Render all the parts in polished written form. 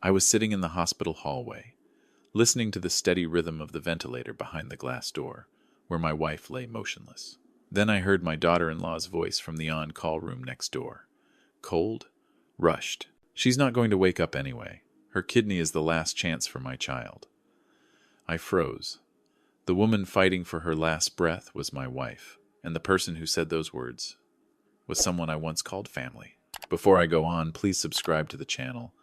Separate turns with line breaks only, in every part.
I was sitting in the hospital hallway, listening to the steady rhythm of the ventilator behind the glass door, where my wife lay motionless. Then I heard my daughter-in-law's voice from the on-call room next door. Cold, rushed. She's not going to wake up anyway. Her kidney is the last chance for my child. I froze. The woman fighting for her last breath was my wife, and the person who said those words was someone I once called family. Before I go on, please subscribe to the channel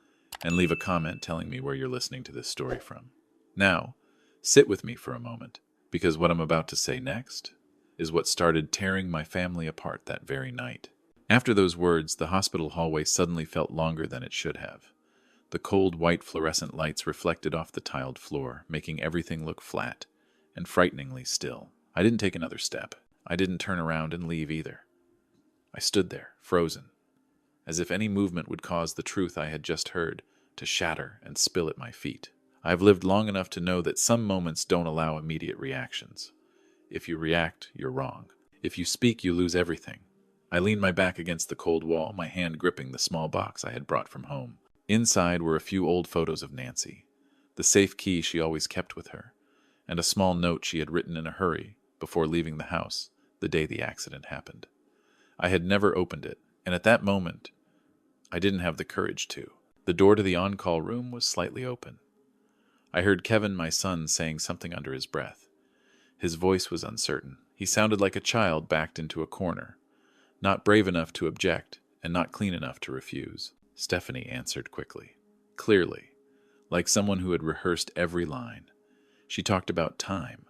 and leave a comment telling me where you're listening to this story from. Now, sit with me for a moment, because what I'm about to say next is what started tearing my family apart that very night. After those words, the hospital hallway suddenly felt longer than it should have. The cold white fluorescent lights reflected off the tiled floor, making everything look flat and frighteningly still. I didn't take another step. I didn't turn around and leave either. I stood there, frozen, as if any movement would cause the truth I had just heard to shatter and spill at my feet. I've lived long enough to know that some moments don't allow immediate reactions. If you react, you're wrong. If you speak, you lose everything. I leaned my back against the cold wall, my hand gripping the small box I had brought from home. Inside were a few old photos of Nancy, the safe key she always kept with her, and a small note she had written in a hurry before leaving the house the day the accident happened. I had never opened it, and at that moment, I didn't have the courage to. The door to the on-call room was slightly open. I heard Kevin, my son, saying something under his breath. His voice was uncertain. He sounded like a child backed into a corner, not brave enough to object and not clean enough to refuse. Stephanie answered quickly, clearly, like someone who had rehearsed every line. She talked about time,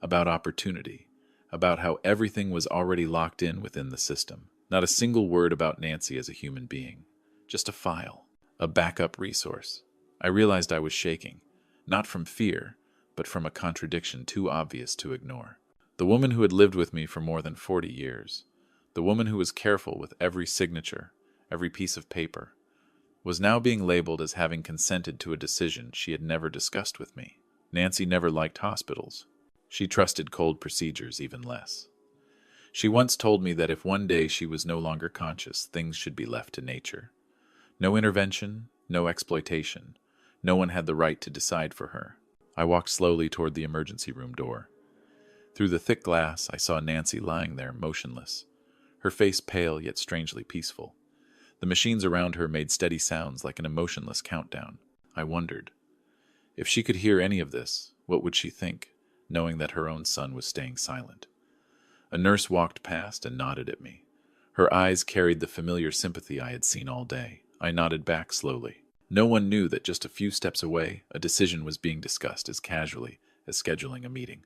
about opportunity, about how everything was already locked in within the system. Not a single word about Nancy as a human being, just a file, a backup resource. I realized I was shaking, not from fear, but from a contradiction too obvious to ignore. The woman who had lived with me for more than 40 years, the woman who was careful with every signature, every piece of paper, was now being labeled as having consented to a decision she had never discussed with me. Nancy never liked hospitals. She trusted cold procedures even less. She once told me that if one day she was no longer conscious, things should be left to nature. No intervention, no exploitation. No one had the right to decide for her. I walked slowly toward the emergency room door. Through the thick glass, I saw Nancy lying there, motionless, her face pale yet strangely peaceful. The machines around her made steady sounds like an emotionless countdown. I wondered, if she could hear any of this, what would she think, knowing that her own son was staying silent? A nurse walked past and nodded at me. Her eyes carried the familiar sympathy I had seen all day. I nodded back slowly. No one knew that just a few steps away, a decision was being discussed as casually as scheduling a meeting.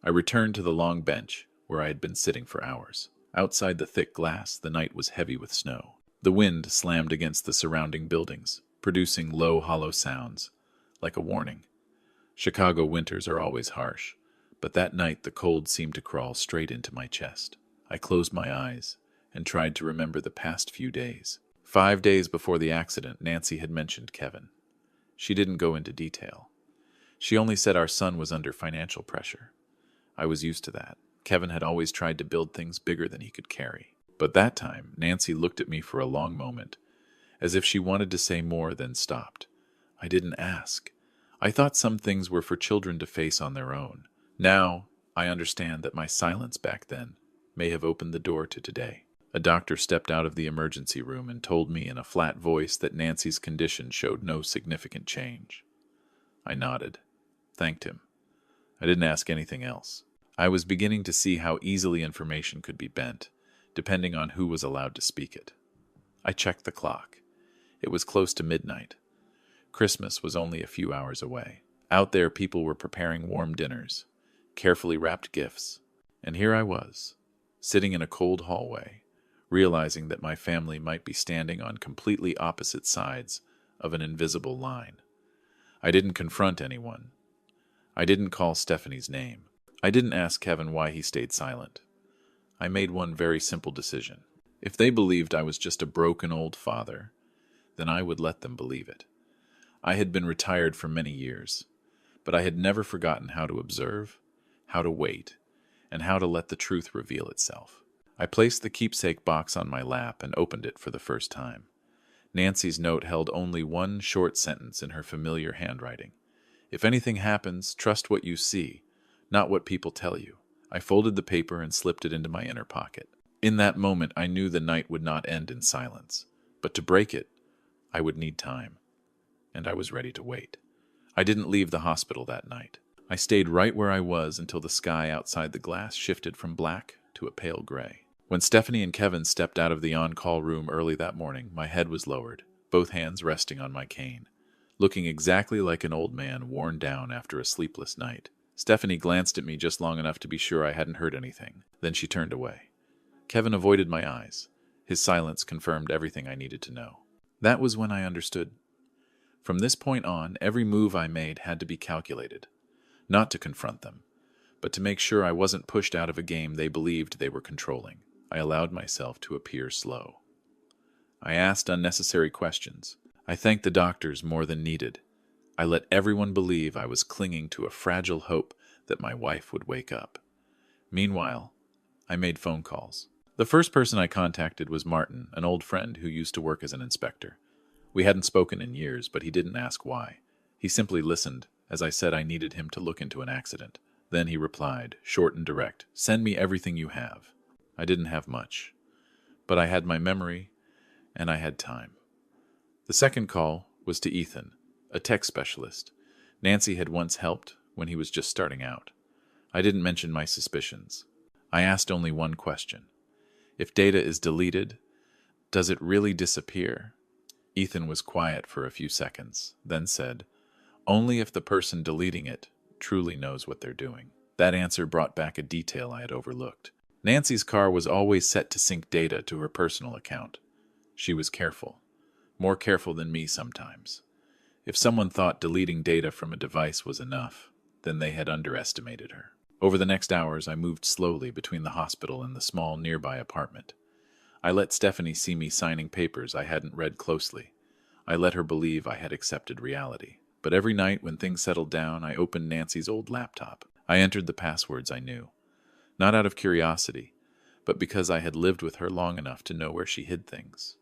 I returned to the long bench where I had been sitting for hours. Outside the thick glass, the night was heavy with snow. The wind slammed against the surrounding buildings, producing low, hollow sounds, like a warning. Chicago winters are always harsh, but that night the cold seemed to crawl straight into my chest. I closed my eyes and tried to remember the past few days. 5 days before the accident, Nancy had mentioned Kevin. She didn't go into detail. She only said our son was under financial pressure. I was used to that. Kevin had always tried to build things bigger than he could carry. But that time, Nancy looked at me for a long moment, as if she wanted to say more, then stopped. I didn't ask. I thought some things were for children to face on their own. Now, I understand that my silence back then may have opened the door to today. A doctor stepped out of the emergency room and told me in a flat voice that Nancy's condition showed no significant change. I nodded, thanked him. I didn't ask anything else. I was beginning to see how easily information could be bent, depending on who was allowed to speak it. I checked the clock. It was close to midnight. Christmas was only a few hours away. Out there, people were preparing warm dinners, carefully wrapped gifts, and here I was, sitting in a cold hallway, realizing that my family might be standing on completely opposite sides of an invisible line. I didn't confront anyone. I didn't call Stephanie's name. I didn't ask Kevin why he stayed silent. I made one very simple decision. If they believed I was just a broken old father, then I would let them believe it. I had been retired for many years, but I had never forgotten how to observe, how to wait, and how to let the truth reveal itself. I placed the keepsake box on my lap and opened it for the first time. Nancy's note held only one short sentence in her familiar handwriting. If anything happens, trust what you see, not what people tell you. I folded the paper and slipped it into my inner pocket. In that moment, I knew the night would not end in silence. But to break it, I would need time. And I was ready to wait. I didn't leave the hospital that night. I stayed right where I was until the sky outside the glass shifted from black to a pale gray. When Stephanie and Kevin stepped out of the on-call room early that morning, my head was lowered, both hands resting on my cane. Looking exactly like an old man worn down after a sleepless night. Stephanie glanced at me just long enough to be sure I hadn't heard anything. Then she turned away. Kevin avoided my eyes. His silence confirmed everything I needed to know. That was when I understood. From this point on, every move I made had to be calculated. Not to confront them, but to make sure I wasn't pushed out of a game they believed they were controlling. I allowed myself to appear slow. I asked unnecessary questions. I thanked the doctors more than needed. I let everyone believe I was clinging to a fragile hope that my wife would wake up. Meanwhile, I made phone calls. The first person I contacted was Martin, an old friend who used to work as an inspector. We hadn't spoken in years, but he didn't ask why. He simply listened, as I said I needed him to look into an accident. Then he replied, short and direct, "Send me everything you have." I didn't have much, but I had my memory, and I had time. The second call was to Ethan, a tech specialist. Nancy had once helped when he was just starting out. I didn't mention my suspicions. I asked only one question. If data is deleted, does it really disappear? Ethan was quiet for a few seconds, then said, "Only if the person deleting it truly knows what they're doing." That answer brought back a detail I had overlooked. Nancy's car was always set to sync data to her personal account. She was careful, more careful than me sometimes. If someone thought deleting data from a device was enough, then they had underestimated her. Over the next hours, I moved slowly between the hospital and the small nearby apartment. I let Stephanie see me signing papers I hadn't read closely. I let her believe I had accepted reality. But every night when things settled down, I opened Nancy's old laptop. I entered the passwords I knew. Not out of curiosity, but because I had lived with her long enough to know where she hid things.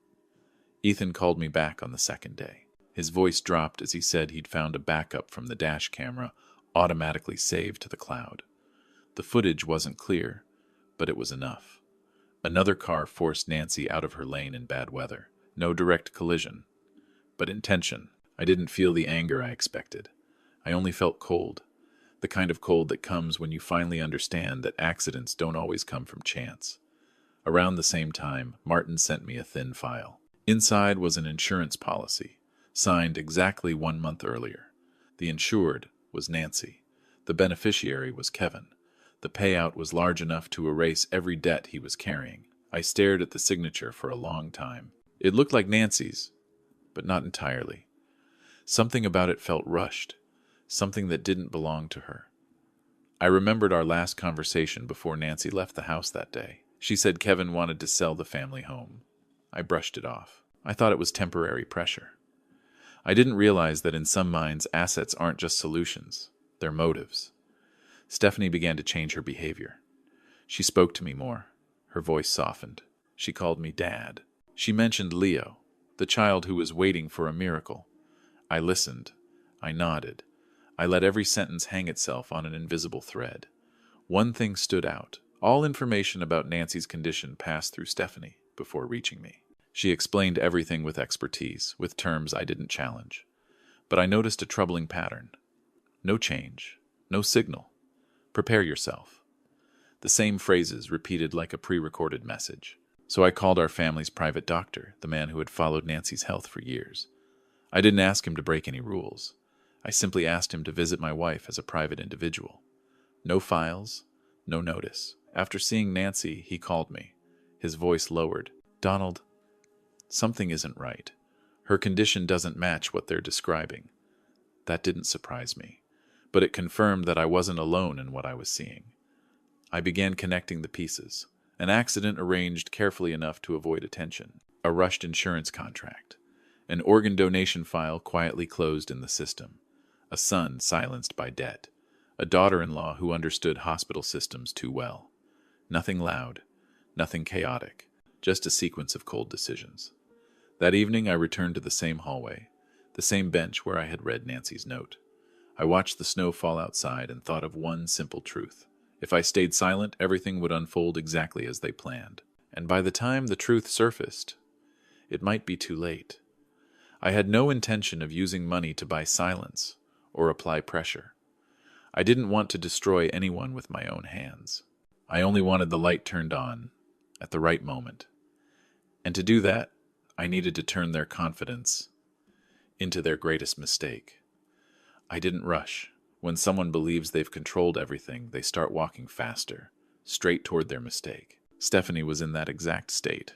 Ethan called me back on the second day. His voice dropped as he said he'd found a backup from the dash camera, automatically saved to the cloud. The footage wasn't clear, but it was enough. Another car forced Nancy out of her lane in bad weather. No direct collision, but intention. I didn't feel the anger I expected. I only felt cold. The kind of cold that comes when you finally understand that accidents don't always come from chance. Around the same time, Martin sent me a thin file. Inside was an insurance policy, signed exactly 1 month earlier. The insured was Nancy. The beneficiary was Kevin. The payout was large enough to erase every debt he was carrying. I stared at the signature for a long time. It looked like Nancy's, but not entirely. Something about it felt rushed. Something that didn't belong to her. I remembered our last conversation before Nancy left the house that day. She said Kevin wanted to sell the family home. I brushed it off. I thought it was temporary pressure. I didn't realize that in some minds, assets aren't just solutions. They're motives. Stephanie began to change her behavior. She spoke to me more. Her voice softened. She called me Dad. She mentioned Leo, the child who was waiting for a miracle. I listened. I nodded. I let every sentence hang itself on an invisible thread. One thing stood out. All information about Nancy's condition passed through Stephanie before reaching me. She explained everything with expertise, with terms I didn't challenge. But I noticed a troubling pattern. No change. No signal. Prepare yourself. The same phrases repeated like a pre-recorded message. So I called our family's private doctor, the man who had followed Nancy's health for years. I didn't ask him to break any rules. I simply asked him to visit my wife as a private individual. No files, no notice. After seeing Nancy, he called me. His voice lowered. "Donald, something isn't right. Her condition doesn't match what they're describing." That didn't surprise me, but it confirmed that I wasn't alone in what I was seeing. I began connecting the pieces. An accident arranged carefully enough to avoid attention. A rushed insurance contract. An organ donation file quietly closed in the system. A son silenced by debt. A daughter-in-law who understood hospital systems too well. Nothing loud. Nothing chaotic. Just a sequence of cold decisions. That evening I returned to the same hallway, the same bench where I had read Nancy's note. I watched the snow fall outside and thought of one simple truth. If I stayed silent, everything would unfold exactly as they planned. And by the time the truth surfaced, it might be too late. I had no intention of using money to buy silence or apply pressure. I didn't want to destroy anyone with my own hands. I only wanted the light turned on at the right moment. And to do that, I needed to turn their confidence into their greatest mistake. I didn't rush. When someone believes they've controlled everything, they start walking faster, straight toward their mistake. Stephanie was in that exact state.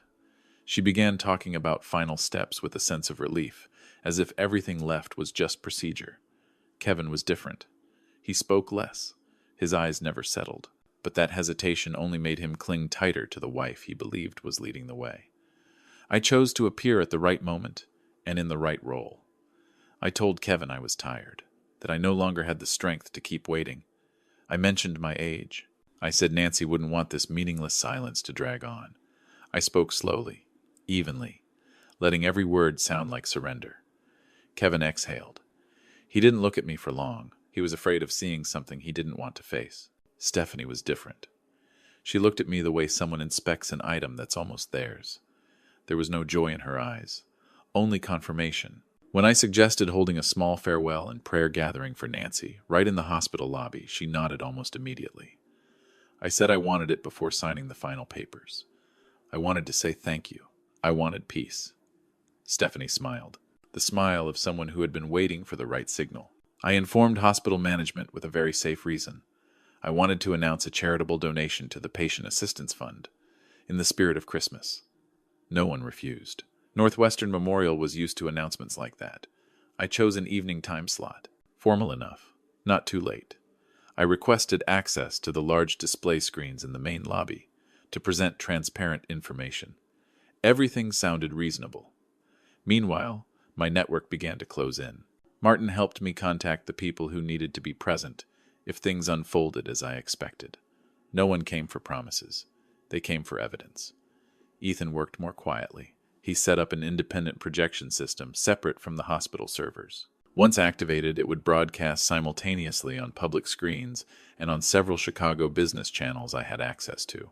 She began talking about final steps with a sense of relief, as if everything left was just procedure. Kevin was different. He spoke less. His eyes never settled, but that hesitation only made him cling tighter to the wife he believed was leading the way. I chose to appear at the right moment and in the right role. I told Kevin I was tired, that I no longer had the strength to keep waiting. I mentioned my age. I said Nancy wouldn't want this meaningless silence to drag on. I spoke slowly, evenly, letting every word sound like surrender. Kevin exhaled. He didn't look at me for long. He was afraid of seeing something he didn't want to face. Stephanie was different. She looked at me the way someone inspects an item that's almost theirs. There was no joy in her eyes, only confirmation. When I suggested holding a small farewell and prayer gathering for Nancy, right in the hospital lobby, she nodded almost immediately. I said I wanted it before signing the final papers. I wanted to say thank you. I wanted peace. Stephanie smiled, the smile of someone who had been waiting for the right signal. I informed hospital management with a very safe reason. I wanted to announce a charitable donation to the Patient Assistance Fund, in the spirit of Christmas. No one refused. Northwestern Memorial was used to announcements like that. I chose an evening time slot, formal enough, not too late. I requested access to the large display screens in the main lobby to present transparent information. Everything sounded reasonable. Meanwhile, my network began to close in. Martin helped me contact the people who needed to be present if things unfolded as I expected. No one came for promises. They came for evidence. Ethan worked more quietly. He set up an independent projection system separate from the hospital servers. Once activated, it would broadcast simultaneously on public screens and on several Chicago business channels I had access to.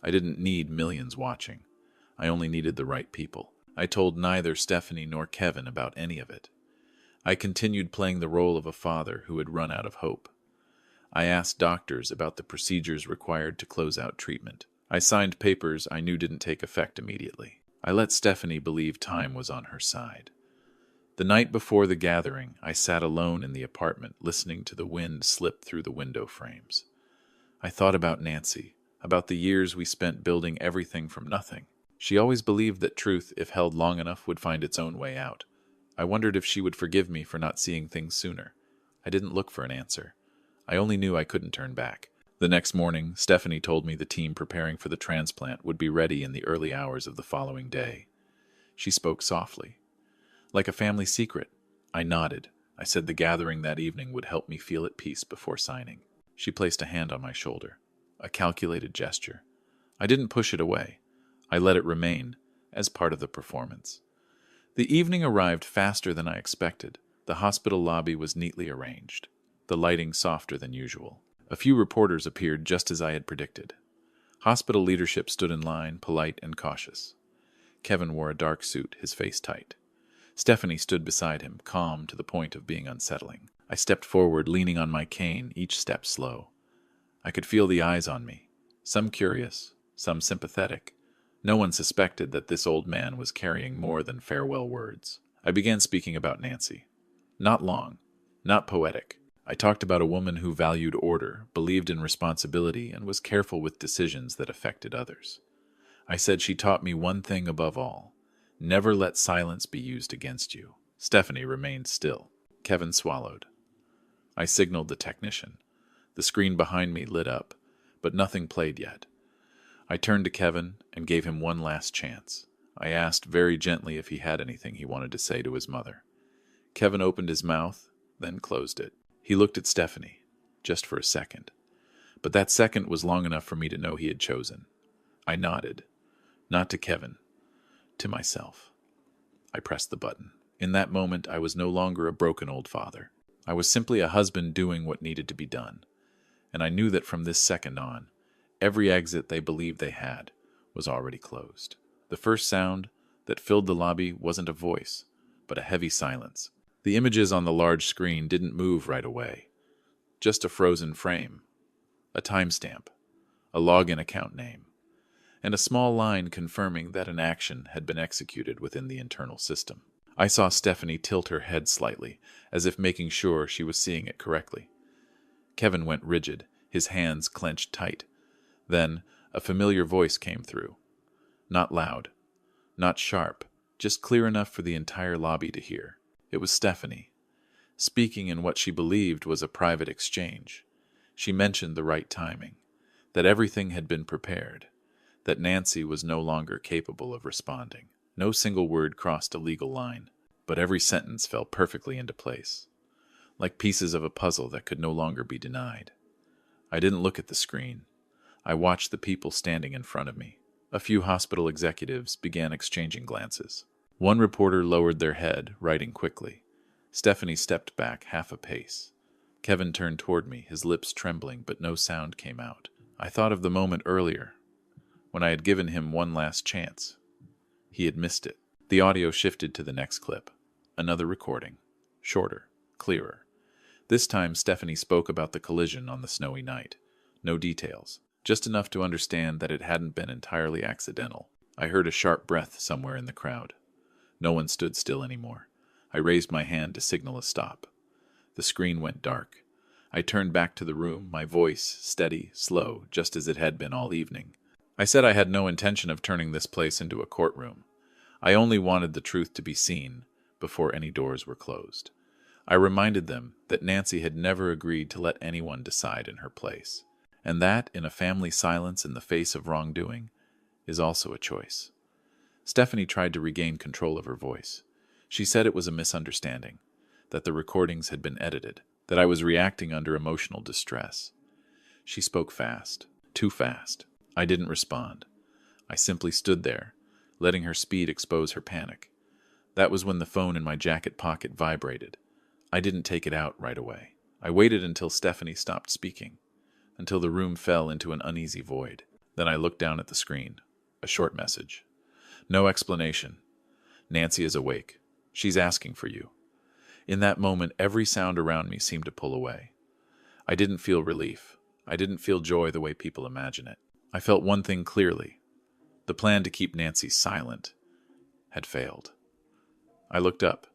I didn't need millions watching. I only needed the right people. I told neither Stephanie nor Kevin about any of it. I continued playing the role of a father who had run out of hope. I asked doctors about the procedures required to close out treatment. I signed papers I knew didn't take effect immediately. I let Stephanie believe time was on her side. The night before the gathering, I sat alone in the apartment listening to the wind slip through the window frames. I thought about Nancy, about the years we spent building everything from nothing. She always believed that truth, if held long enough, would find its own way out. I wondered if she would forgive me for not seeing things sooner. I didn't look for an answer. I only knew I couldn't turn back. The next morning, Stephanie told me the team preparing for the transplant would be ready in the early hours of the following day. She spoke softly, like a family secret. I nodded. I said the gathering that evening would help me feel at peace before signing. She placed a hand on my shoulder, a calculated gesture. I didn't push it away. I let it remain as part of the performance. The evening arrived faster than I expected. The hospital lobby was neatly arranged, the lighting softer than usual. A few reporters appeared just as I had predicted. Hospital leadership stood in line, polite and cautious. Kevin wore a dark suit, his face tight. Stephanie stood beside him, calm to the point of being unsettling. I stepped forward, leaning on my cane, each step slow. I could feel the eyes on me, some curious, some sympathetic. No one suspected that this old man was carrying more than farewell words. I began speaking about Nancy. Not long, not poetic. I talked about a woman who valued order, believed in responsibility, and was careful with decisions that affected others. I said she taught me one thing above all: never let silence be used against you. Stephanie remained still. Kevin swallowed. I signaled the technician. The screen behind me lit up, but nothing played yet. I turned to Kevin and gave him one last chance. I asked very gently if he had anything he wanted to say to his mother. Kevin opened his mouth, then closed it. He looked at Stephanie, just for a second. But that second was long enough for me to know he had chosen. I nodded, not to Kevin, to myself. I pressed the button. In that moment, I was no longer a broken old father. I was simply a husband doing what needed to be done. And I knew that from this second on, every exit they believed they had was already closed. The first sound that filled the lobby wasn't a voice, but a heavy silence. The images on the large screen didn't move right away. Just a frozen frame, a timestamp, a login account name, and a small line confirming that an action had been executed within the internal system. I saw Stephanie tilt her head slightly, as if making sure she was seeing it correctly. Kevin went rigid, his hands clenched tight. Then a familiar voice came through. Not loud, not sharp, just clear enough for the entire lobby to hear. It was Stephanie, speaking in what she believed was a private exchange. She mentioned the right timing, that everything had been prepared, that Nancy was no longer capable of responding. No single word crossed a legal line, but every sentence fell perfectly into place, like pieces of a puzzle that could no longer be denied. I didn't look at the screen. I watched the people standing in front of me. A few hospital executives began exchanging glances. One reporter lowered their head, writing quickly. Stephanie stepped back half a pace. Kevin turned toward me, his lips trembling, but no sound came out. I thought of the moment earlier, when I had given him one last chance. He had missed it. The audio shifted to the next clip. Another recording. Shorter, clearer. This time Stephanie spoke about the collision on the snowy night. No details, just enough to understand that it hadn't been entirely accidental. I heard a sharp breath somewhere in the crowd. No one stood still anymore. I raised my hand to signal a stop. The screen went dark. I turned back to the room, my voice steady, slow, just as it had been all evening. I said I had no intention of turning this place into a courtroom. I only wanted the truth to be seen before any doors were closed. I reminded them that Nancy had never agreed to let anyone decide in her place, and that, in a family silence in the face of wrongdoing, is also a choice. Stephanie tried to regain control of her voice. She said it was a misunderstanding, that the recordings had been edited, that I was reacting under emotional distress. She spoke fast, too fast. I didn't respond. I simply stood there, letting her speed expose her panic. That was when the phone in my jacket pocket vibrated. I didn't take it out right away. I waited until Stephanie stopped speaking, until the room fell into an uneasy void. Then I looked down at the screen. A short message. No explanation. Nancy is awake. She's asking for you. In that moment, every sound around me seemed to pull away. I didn't feel relief. I didn't feel joy the way people imagine it. I felt one thing clearly. The plan to keep Nancy silent had failed. I looked up.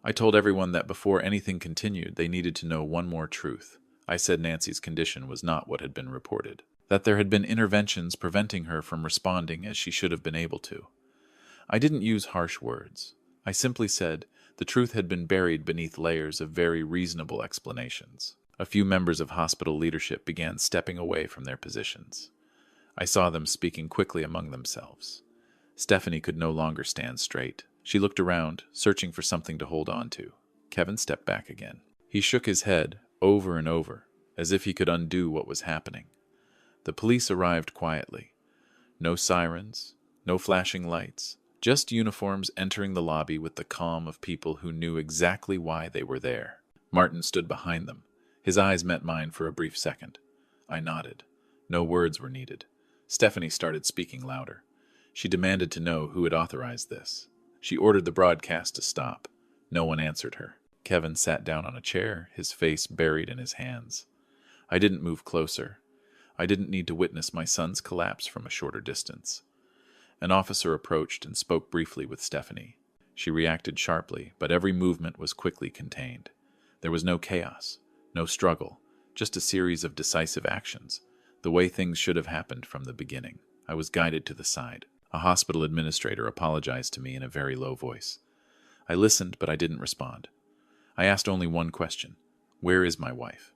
I told everyone that before anything continued, they needed to know one more truth. I said Nancy's condition was not what had been reported, that there had been interventions preventing her from responding as she should have been able to. I didn't use harsh words. I simply said the truth had been buried beneath layers of very reasonable explanations. A few members of hospital leadership began stepping away from their positions. I saw them speaking quickly among themselves. Stephanie could no longer stand straight. She looked around, searching for something to hold on to. Kevin stepped back again. He shook his head over and over, as if he could undo what was happening. The police arrived quietly. No sirens, no flashing lights, just uniforms entering the lobby with the calm of people who knew exactly why they were there. Martin stood behind them. His eyes met mine for a brief second. I nodded. No words were needed. Stephanie started speaking louder. She demanded to know who had authorized this. She ordered the broadcast to stop. No one answered her. Kevin sat down on a chair, his face buried in his hands. I didn't move closer. I didn't need to witness my son's collapse from a shorter distance. An officer approached and spoke briefly with Stephanie. She reacted sharply, but every movement was quickly contained. There was no chaos, no struggle, just a series of decisive actions, the way things should have happened from the beginning. I was guided to the side. A hospital administrator apologized to me in a very low voice. I listened, but I didn't respond. I asked only one question. Where is my wife?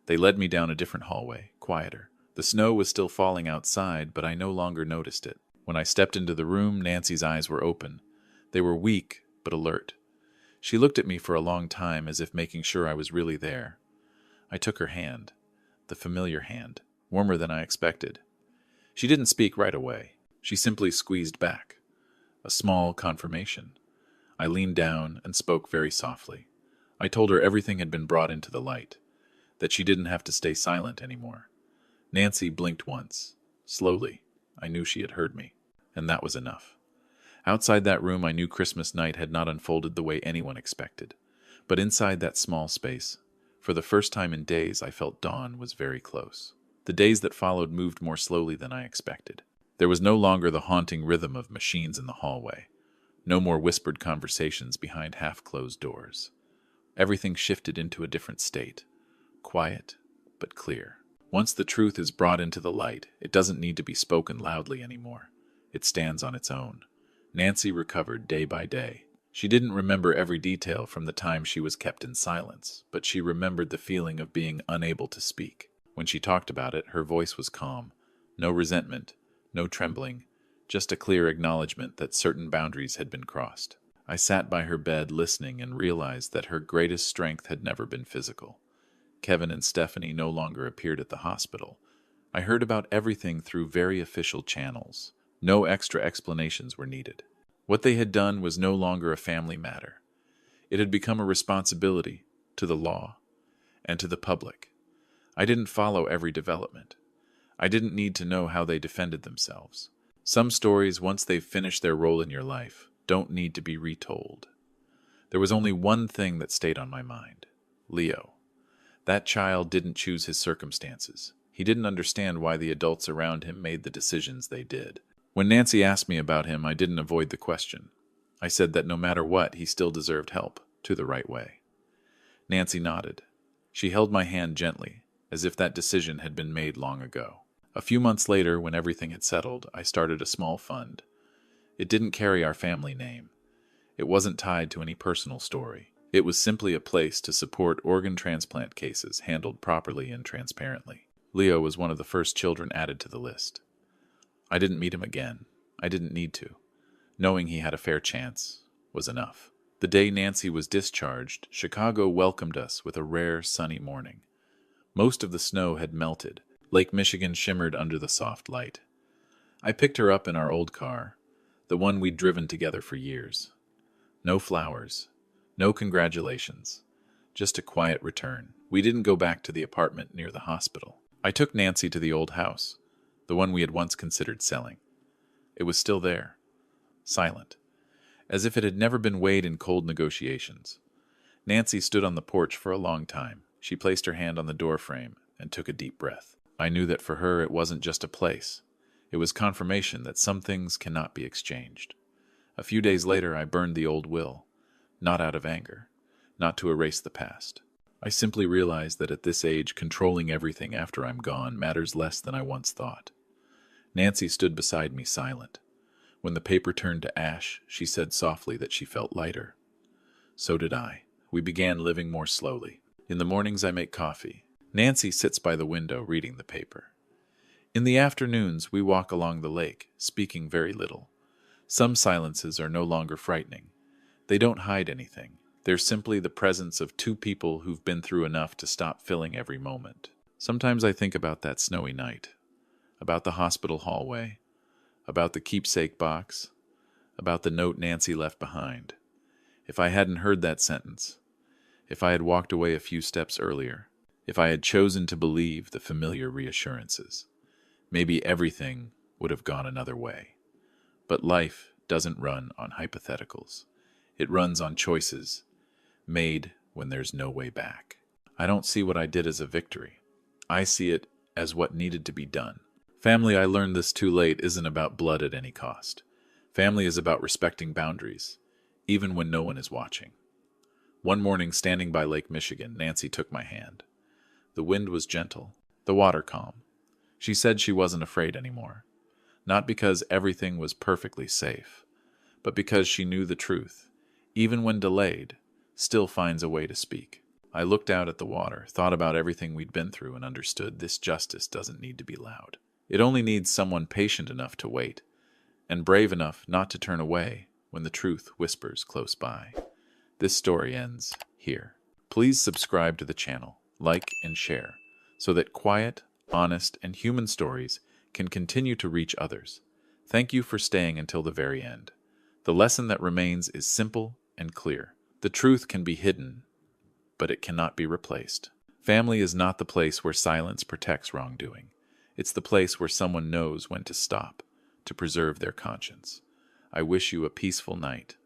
They led me down a different hallway, quieter. The snow was still falling outside, but I no longer noticed it. When I stepped into the room, Nancy's eyes were open. They were weak, but alert. She looked at me for a long time, as if making sure I was really there. I took her hand, the familiar hand, warmer than I expected. She didn't speak right away. She simply squeezed back. A small confirmation. I leaned down and spoke very softly. I told her everything had been brought into the light, that she didn't have to stay silent anymore. Nancy blinked once. Slowly, I knew she had heard me, and that was enough. Outside that room, I knew Christmas night had not unfolded the way anyone expected. But inside that small space, for the first time in days, I felt dawn was very close. The days that followed moved more slowly than I expected. There was no longer the haunting rhythm of machines in the hallway. No more whispered conversations behind half-closed doors. Everything shifted into a different state. Quiet, but clear. Once the truth is brought into the light, it doesn't need to be spoken loudly anymore. It stands on its own. Nancy recovered day by day. She didn't remember every detail from the time she was kept in silence, but she remembered the feeling of being unable to speak. When she talked about it, her voice was calm. No resentment, no trembling, just a clear acknowledgement that certain boundaries had been crossed. I sat by her bed listening and realized that her greatest strength had never been physical. Kevin and Stephanie no longer appeared at the hospital. I heard about everything through very official channels. No extra explanations were needed. What they had done was no longer a family matter. It had become a responsibility to the law and to the public. I didn't follow every development. I didn't need to know how they defended themselves. Some stories, once they've finished their role in your life, don't need to be retold. There was only one thing that stayed on my mind. Leo. That child didn't choose his circumstances. He didn't understand why the adults around him made the decisions they did. When Nancy asked me about him, I didn't avoid the question. I said that no matter what, he still deserved help, to the right way. Nancy nodded. She held my hand gently, as if that decision had been made long ago. A few months later, when everything had settled, I started a small fund. It didn't carry our family name. It wasn't tied to any personal story. It was simply a place to support organ transplant cases handled properly and transparently. Leo was one of the first children added to the list. I didn't meet him again. I didn't need to. Knowing he had a fair chance was enough. The day Nancy was discharged, Chicago welcomed us with a rare sunny morning. Most of the snow had melted. Lake Michigan shimmered under the soft light. I picked her up in our old car, the one we'd driven together for years. No flowers. No congratulations. Just a quiet return. We didn't go back to the apartment near the hospital. I took Nancy to the old house, the one we had once considered selling. It was still there, silent, as if it had never been weighed in cold negotiations. Nancy stood on the porch for a long time. She placed her hand on the door frame and took a deep breath. I knew that for her it wasn't just a place. It was confirmation that some things cannot be exchanged. A few days later I burned the old will. Not out of anger, not to erase the past. I simply realized that at this age, controlling everything after I'm gone matters less than I once thought. Nancy stood beside me silent. When the paper turned to ash, she said softly that she felt lighter. So did I. We began living more slowly. In the mornings I make coffee. Nancy sits by the window reading the paper. In the afternoons we walk along the lake, speaking very little. Some silences are no longer frightening. They don't hide anything. They're simply the presence of two people who've been through enough to stop filling every moment. Sometimes I think about that snowy night, about the hospital hallway, about the keepsake box, about the note Nancy left behind. If I hadn't heard that sentence, if I had walked away a few steps earlier, if I had chosen to believe the familiar reassurances, maybe everything would have gone another way. But life doesn't run on hypotheticals. It runs on choices made when there's no way back. I don't see what I did as a victory. I see it as what needed to be done. Family, I learned this too late, isn't about blood at any cost. Family is about respecting boundaries, even when no one is watching. One morning, standing by Lake Michigan, Nancy took my hand. The wind was gentle, the water calm. She said she wasn't afraid anymore. Not because everything was perfectly safe, but because she knew the truth. Even when delayed, still finds a way to speak. I looked out at the water, thought about everything we'd been through, and understood this justice doesn't need to be loud. It only needs someone patient enough to wait, and brave enough not to turn away when the truth whispers close by. This story ends here. Please subscribe to the channel, like and share, so that quiet, honest, and human stories can continue to reach others. Thank you for staying until the very end. The lesson that remains is simple and clear. The truth can be hidden, but it cannot be replaced. Family is not the place where silence protects wrongdoing. It's the place where someone knows when to stop, to preserve their conscience. I wish you a peaceful night.